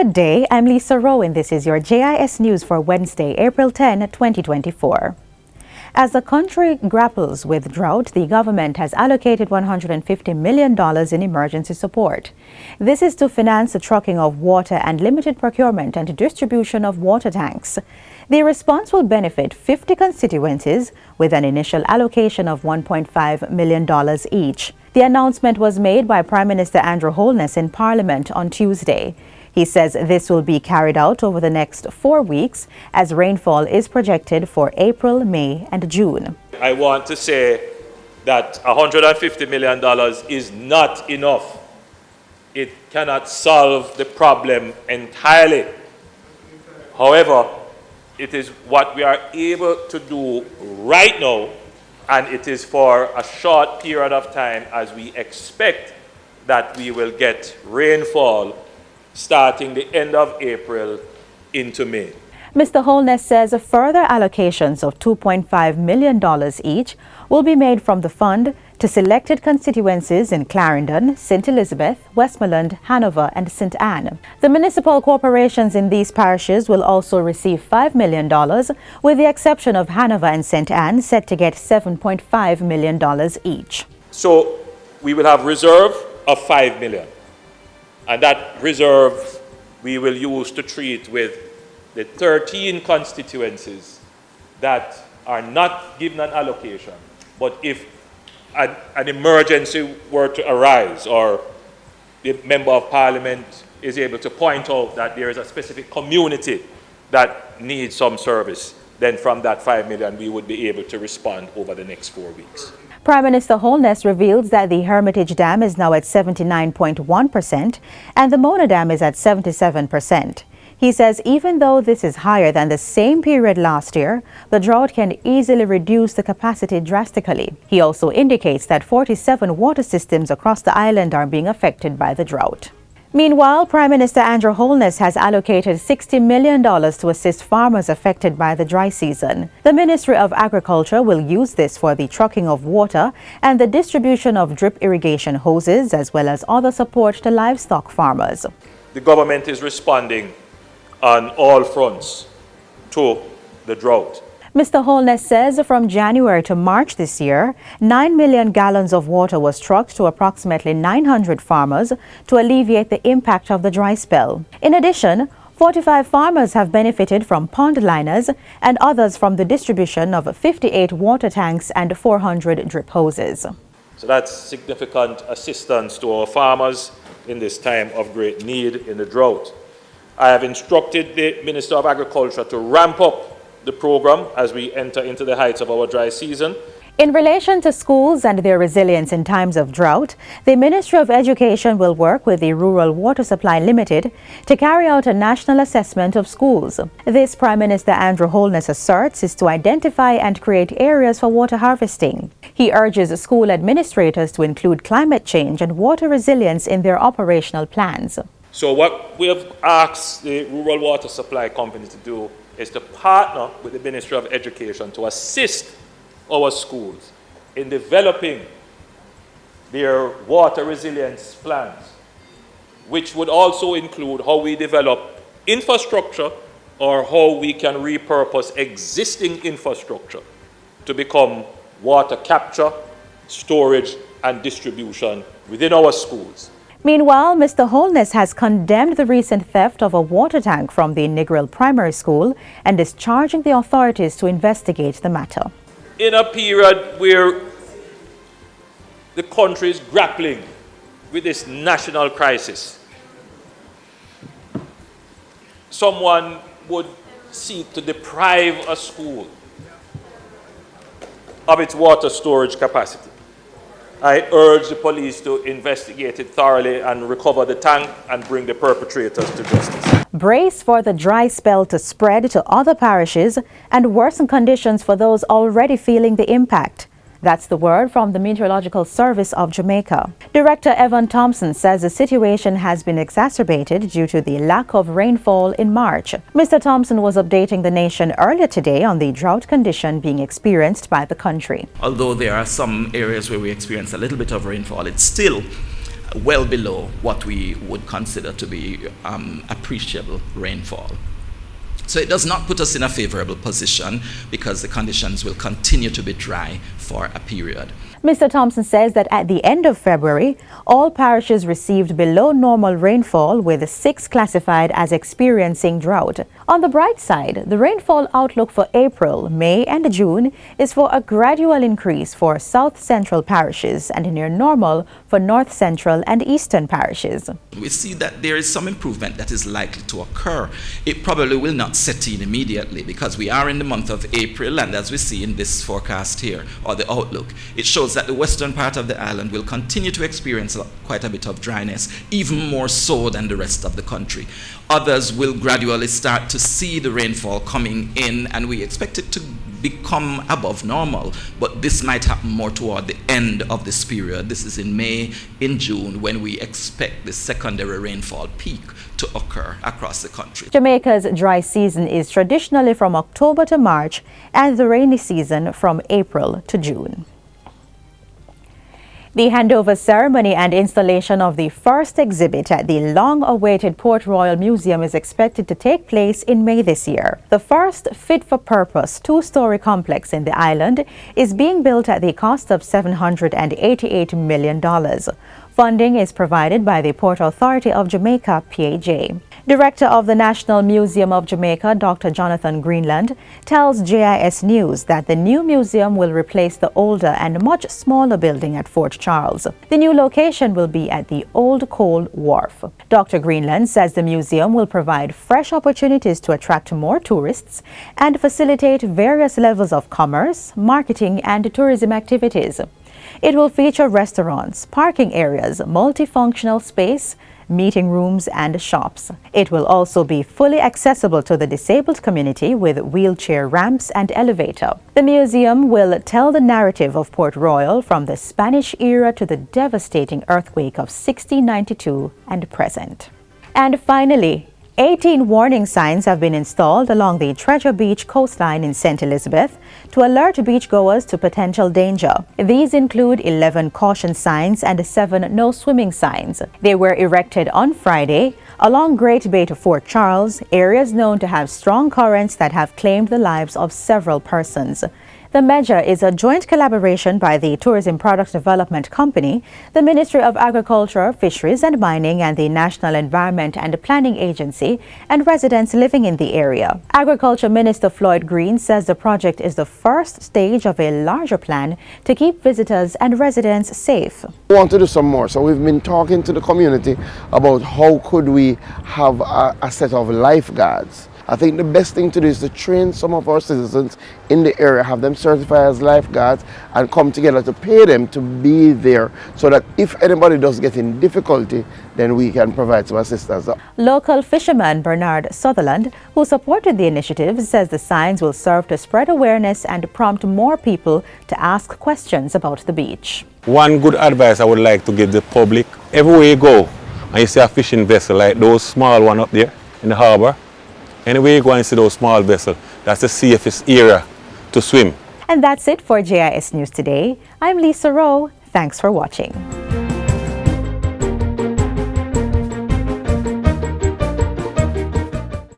Good day, I'm Lisa Rowe and this is your JIS News for Wednesday, April 10, 2024. As the country grapples with drought, the government has allocated $150 million in emergency support. This is to finance the trucking of water and limited procurement and distribution of water tanks. The response will benefit 50 constituencies with an initial allocation of $1.5 million each. The announcement was made by Prime Minister Andrew Holness in Parliament on Tuesday. He says this will be carried out over the next 4 weeks as rainfall is projected for April, May and June. I want to say that $150 million is not enough. It cannot solve the problem entirely. However, it is what we are able to do right now, and it is for a short period of time as we expect that we will get rainfall starting the end of April into May. Mr. Holness says further allocations of $2.5 million each will be made from the fund to selected constituencies in Clarendon, St. Elizabeth, Westmoreland, Hanover and St. Anne. The municipal corporations in these parishes will also receive $5 million, with the exception of Hanover and St. Anne set to get $7.5 million each. So we will have reserve of $5 million. And that reserve we will use to treat with the 13 constituencies that are not given an allocation. But if an emergency were to arise, or the Member of Parliament is able to point out that there is a specific community that needs some service, then from that $5 million we would be able to respond over the next 4 weeks. Prime Minister Holness reveals that the Hermitage Dam is now at 79.1% and the Mona Dam is at 77%. He says even though this is higher than the same period last year, the drought can easily reduce the capacity drastically. He also indicates that 47 water systems across the island are being affected by the drought. Meanwhile, Prime Minister Andrew Holness has allocated $60 million to assist farmers affected by the dry season. The Ministry of Agriculture will use this for the trucking of water and the distribution of drip irrigation hoses, as well as other support to livestock farmers. The government is responding on all fronts to the drought. Mr. Holness says from January to March this year, 9 million gallons of water was trucked to approximately 900 farmers to alleviate the impact of the dry spell. In addition, 45 farmers have benefited from pond liners and others from the distribution of 58 water tanks and 400 drip hoses. So that's significant assistance to our farmers in this time of great need in the drought. I have instructed the Minister of Agriculture to ramp up the program as we enter into the heights of our dry season. In relation to schools and their resilience in times of drought, the Ministry of Education will work with the Rural Water Supply Limited to carry out a national assessment of schools. This Prime Minister Andrew Holness asserts is to identify and create areas for water harvesting. He urges school administrators to include climate change and water resilience in their operational plans. So what we have asked the Rural Water Supply Company to do is to partner with the Ministry of Education to assist our schools in developing their water resilience plans, which would also include how we develop infrastructure or how we can repurpose existing infrastructure to become water capture, storage, and distribution within our schools. Meanwhile, Mr. Holness has condemned the recent theft of a water tank from the Negril Primary School and is charging the authorities to investigate the matter. In a period where the country is grappling with this national crisis, someone would seek to deprive a school of its water storage capacity. I urge the police to investigate it thoroughly and recover the tank and bring the perpetrators to justice. Brace for the dry spell to spread to other parishes and worsen conditions for those already feeling the impact. That's the word from the Meteorological Service of Jamaica. Director Evan Thompson says the situation has been exacerbated due to the lack of rainfall in March. Mr. Thompson was updating the nation earlier today on the drought condition being experienced by the country. Although there are some areas where we experience a little bit of rainfall, it's still well below what we would consider to be appreciable rainfall. So it does not put us in a favorable position because the conditions will continue to be dry for a period. Mr. Thompson says that at the end of February, all parishes received below normal rainfall, with 6 classified as experiencing drought. On the bright side, the rainfall outlook for April, May and June is for a gradual increase for south central parishes and near normal for north central and eastern parishes. We see that there is some improvement that is likely to occur. It probably will not set in immediately because we are in the month of April, and as we see in this forecast here, or the outlook, it shows that the western part of the island will continue to experience quite a bit of dryness, even more so than the rest of the country. Others will gradually start to see the rainfall coming in, and we expect it to become above normal, but this might happen more toward the end of this period. This is in May, in June, when we expect the secondary rainfall peak to occur across the country. Jamaica's dry season is traditionally from October to March, and the rainy season from April to June. The handover ceremony and installation of the first exhibit at the long-awaited Port Royal Museum is expected to take place in May this year. The first fit-for-purpose 2-story complex in the island is being built at the cost of $788 million. Funding is provided by the Port Authority of Jamaica, PAJ. Director of the National Museum of Jamaica, Dr. Jonathan Greenland, tells JIS News that the new museum will replace the older and much smaller building at Fort Charles. The new location will be at the Old Coal Wharf. Dr. Greenland says the museum will provide fresh opportunities to attract more tourists and facilitate various levels of commerce, marketing, and tourism activities. It will feature restaurants, parking areas, multifunctional space, meeting rooms, and shops. It will also be fully accessible to the disabled community with wheelchair ramps and elevator. The museum will tell the narrative of Port Royal from the Spanish era to the devastating earthquake of 1692 and present. And finally, 18 warning signs have been installed along the Treasure Beach coastline in St. Elizabeth to alert beachgoers to potential danger. These include 11 caution signs and 7 no swimming signs. They were erected on Friday along Great Bay to Fort Charles, areas known to have strong currents that have claimed the lives of several persons. The measure is a joint collaboration by the Tourism Product Development Company, the Ministry of Agriculture, Fisheries and Mining, and the National Environment and Planning Agency, and residents living in the area. Agriculture Minister Floyd Green says the project is the first stage of a larger plan to keep visitors and residents safe. We want to do some more, so we've been talking to the community about how could we have a set of lifeguards. I think the best thing to do is to train some of our citizens in the area, have them certified as lifeguards, and come together to pay them to be there so that if anybody does get in difficulty, then we can provide some assistance. Local fisherman Bernard Sutherland, who supported the initiative, says the signs will serve to spread awareness and prompt more people to ask questions about the beach. One good advice I would like to give the public: everywhere you go and you see a fishing vessel like those small ones up there in the harbor, anywhere you go and see those small vessels, that's the safest area to swim. And that's it for JIS News Today. I'm Lisa Rowe. Thanks for watching.